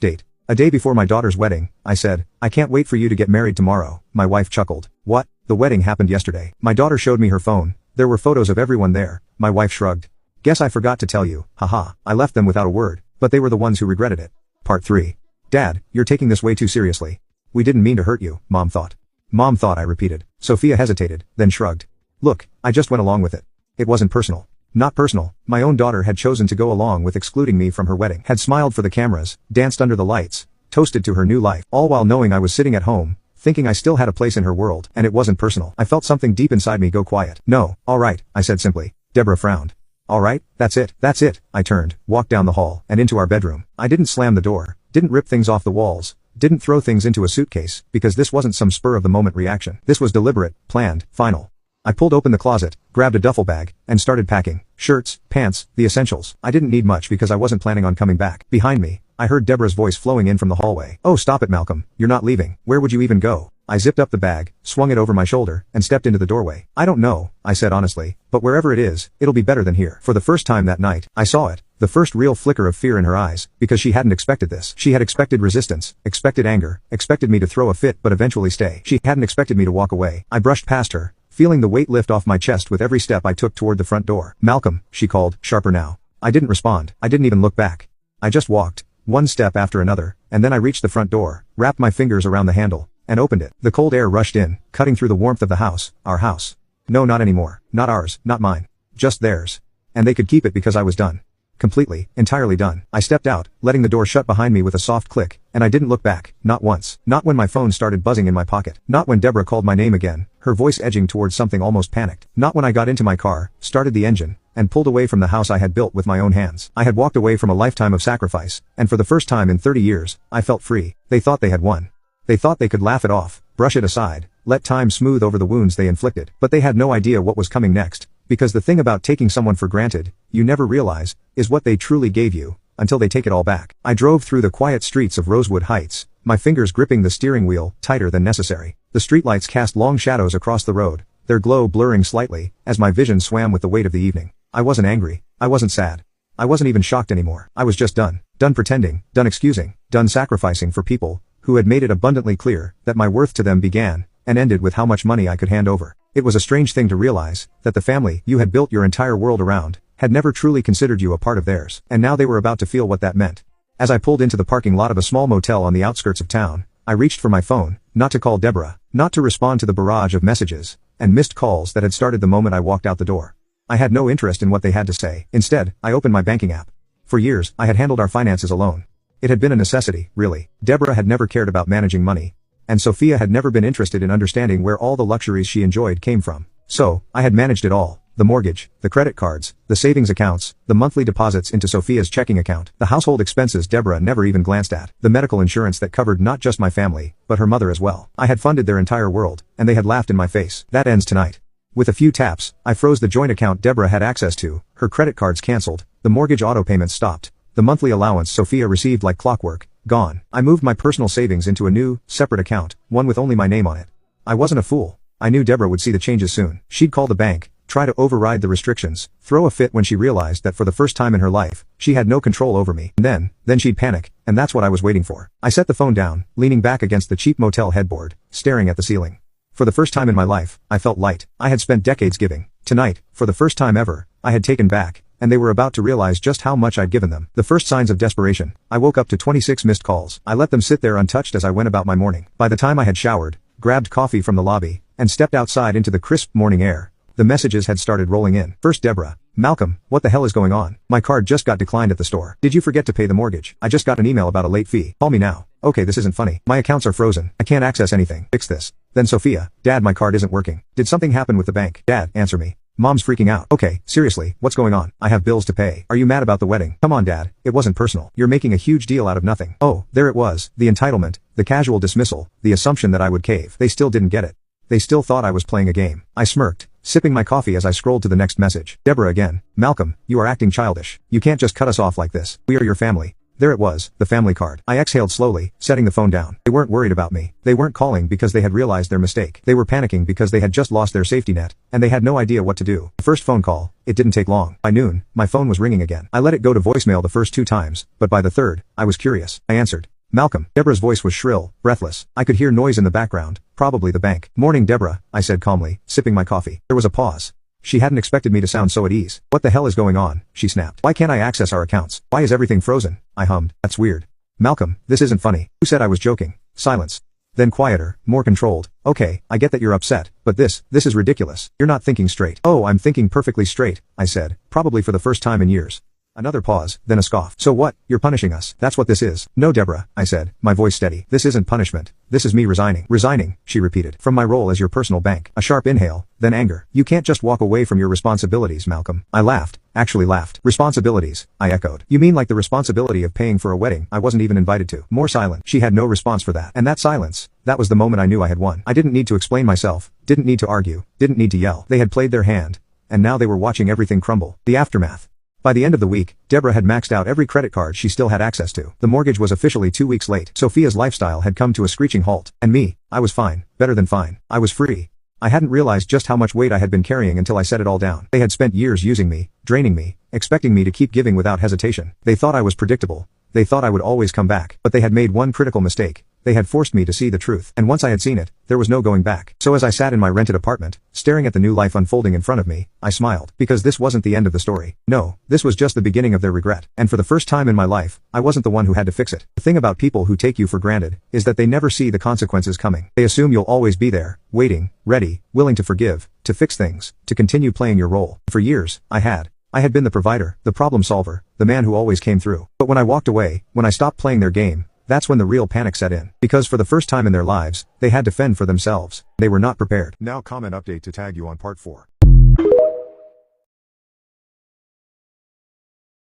Date. A day before my daughter's wedding, I said, I can't wait for you to get married tomorrow. My wife chuckled. What? The wedding happened yesterday. My daughter showed me her phone. There were photos of everyone there. My wife shrugged. Guess I forgot to tell you. Haha. I left them without a word, but they were the ones who regretted it. Part 3. Dad, you're taking this way too seriously. We didn't mean to hurt you, Mom thought. Mom thought, I repeated. Sophia hesitated, then shrugged. Look, I just went along with it. It wasn't personal. Not personal. My own daughter had chosen to go along with excluding me from her wedding, had smiled for the cameras, danced under the lights, toasted to her new life, all while knowing I was sitting at home, thinking I still had a place in her world, and it wasn't personal. I felt something deep inside me go quiet. No, all right, I said simply. Deborah frowned. All right, that's it. I turned, walked down the hall, and into our bedroom. I didn't slam the door, didn't rip things off the walls, didn't throw things into a suitcase, because this wasn't some spur-of-the-moment reaction. This was deliberate, planned, final. I pulled open the closet, grabbed a duffel bag, and started packing. Shirts, pants, the essentials. I didn't need much because I wasn't planning on coming back. Behind me, I heard Deborah's voice flowing in from the hallway. Oh, stop it, Malcolm. You're not leaving. Where would you even go? I zipped up the bag, swung it over my shoulder, and stepped into the doorway. I don't know, I said honestly, but wherever it is, it'll be better than here. For the first time that night, I saw it. The first real flicker of fear in her eyes, because she hadn't expected this. She had expected resistance, expected anger, expected me to throw a fit but eventually stay. She hadn't expected me to walk away. I brushed past her, feeling the weight lift off my chest with every step I took toward the front door. Malcolm, she called, sharper now. I didn't respond. I didn't even look back. I just walked, one step after another, and then I reached the front door, wrapped my fingers around the handle, and opened it. The cold air rushed in, cutting through the warmth of the house, our house. No, not anymore. Not ours, not mine. Just theirs. And they could keep it because I was done. Completely, entirely done. I stepped out, letting the door shut behind me with a soft click, and I didn't look back, not once. Not when my phone started buzzing in my pocket. Not when Deborah called my name again, her voice edging towards something almost panicked. Not when I got into my car, started the engine, and pulled away from the house I had built with my own hands. I had walked away from a lifetime of sacrifice, and for the first time in 30 years, I felt free. They thought they had won. They thought they could laugh it off, brush it aside, let time smooth over the wounds they inflicted. But they had no idea what was coming next. Because the thing about taking someone for granted, you never realize, is what they truly gave you, until they take it all back. I drove through the quiet streets of Rosewood Heights, my fingers gripping the steering wheel, tighter than necessary. The streetlights cast long shadows across the road, their glow blurring slightly, as my vision swam with the weight of the evening. I wasn't angry. I wasn't sad. I wasn't even shocked anymore. I was just done. Done pretending, done excusing, done sacrificing for people, who had made it abundantly clear, that my worth to them began, and ended with how much money I could hand over. It was a strange thing to realize, that the family you had built your entire world around, had never truly considered you a part of theirs, and now they were about to feel what that meant. As I pulled into the parking lot of a small motel on the outskirts of town, I reached for my phone, not to call Deborah, not to respond to the barrage of messages, and missed calls that had started the moment I walked out the door. I had no interest in what they had to say. Instead, I opened my banking app. For years, I had handled our finances alone. It had been a necessity, really. Deborah had never cared about managing money. And Sophia had never been interested in understanding where all the luxuries she enjoyed came from. So, I had managed it all. The mortgage, the credit cards, the savings accounts, the monthly deposits into Sophia's checking account, the household expenses Deborah never even glanced at, the medical insurance that covered not just my family, but her mother as well. I had funded their entire world, and they had laughed in my face. That ends tonight. With a few taps, I froze the joint account Deborah had access to, her credit cards canceled, the mortgage auto payments stopped, the monthly allowance Sophia received like clockwork, gone. I moved my personal savings into a new, separate account, one with only my name on it. I wasn't a fool. I knew Deborah would see the changes soon. She'd call the bank, try to override the restrictions, throw a fit when she realized that for the first time in her life, she had no control over me. And then she'd panic, and that's what I was waiting for. I set the phone down, leaning back against the cheap motel headboard, staring at the ceiling. For the first time in my life, I felt light. I had spent decades giving. Tonight, for the first time ever, I had taken back, and they were about to realize just how much I'd given them. The first signs of desperation. I woke up to 26 missed calls. I let them sit there untouched as I went about my morning. By the time I had showered, grabbed coffee from the lobby, and stepped outside into the crisp morning air, the messages had started rolling in. First Deborah. Malcolm, what the hell is going on? My card just got declined at the store. Did you forget to pay the mortgage? I just got an email about a late fee. Call me now. Okay, this isn't funny. My accounts are frozen. I can't access anything. Fix this. Then Sophia. Dad, my card isn't working. Did something happen with the bank? Dad, answer me. Mom's freaking out. Okay, seriously, what's going on? I have bills to pay. Are you mad about the wedding? Come on, Dad. It wasn't personal. You're making a huge deal out of nothing. Oh, there it was. The entitlement, the casual dismissal, the assumption that I would cave. They still didn't get it. They still thought I was playing a game. I smirked, sipping my coffee as I scrolled to the next message. Deborah again. Malcolm, you are acting childish. You can't just cut us off like this. We are your family. There it was, the family card. I exhaled slowly, setting the phone down. They weren't worried about me. They weren't calling because they had realized their mistake. They were panicking because they had just lost their safety net, and they had no idea what to do. The first phone call, it didn't take long. By noon, my phone was ringing again. I let it go to voicemail the first 2 times, but by the third, I was curious. I answered. Malcolm. Deborah's voice was shrill, breathless. I could hear noise in the background, probably the bank. Morning, Deborah, I said calmly, sipping my coffee. There was a pause. She hadn't expected me to sound so at ease. What the hell is going on? She snapped. Why can't I access our accounts? Why is everything frozen? I hummed. That's weird. Malcolm, this isn't funny. Who said I was joking? Silence. Then quieter, more controlled. Okay, I get that you're upset, but this is ridiculous. You're not thinking straight. Oh, I'm thinking perfectly straight, I said, probably for the first time in years. Another pause, then a scoff. So what? You're punishing us. That's what this is. No, Deborah, I said, my voice steady. This isn't punishment. This is me resigning. Resigning, she repeated. From my role as your personal bank. A sharp inhale, then anger. You can't just walk away from your responsibilities, Malcolm. I laughed, actually laughed. Responsibilities, I echoed. You mean like the responsibility of paying for a wedding I wasn't even invited to? More silent. She had no response for that. And that silence, that was the moment I knew I had won. I didn't need to explain myself, didn't need to argue, didn't need to yell. They had played their hand, and now they were watching everything crumble. The aftermath. By the end of the week, Deborah had maxed out every credit card she still had access to. The mortgage was officially 2 weeks late. Sophia's lifestyle had come to a screeching halt. And me, I was fine, better than fine. I was free. I hadn't realized just how much weight I had been carrying until I set it all down. They had spent years using me, draining me, expecting me to keep giving without hesitation. They thought I was predictable. They thought I would always come back. But they had made one critical mistake. They had forced me to see the truth. And once I had seen it, there was no going back. So as I sat in my rented apartment, staring at the new life unfolding in front of me, I smiled. Because this wasn't the end of the story. No, this was just the beginning of their regret. And for the first time in my life, I wasn't the one who had to fix it. The thing about people who take you for granted is that they never see the consequences coming. They assume you'll always be there, waiting, ready, willing to forgive, to fix things, to continue playing your role. For years, I had been the provider, the problem solver, the man who always came through. But when I walked away, when I stopped playing their game, that's when the real panic set in. Because for the first time in their lives, they had to fend for themselves. They were not prepared. Now comment update to tag you on part 4.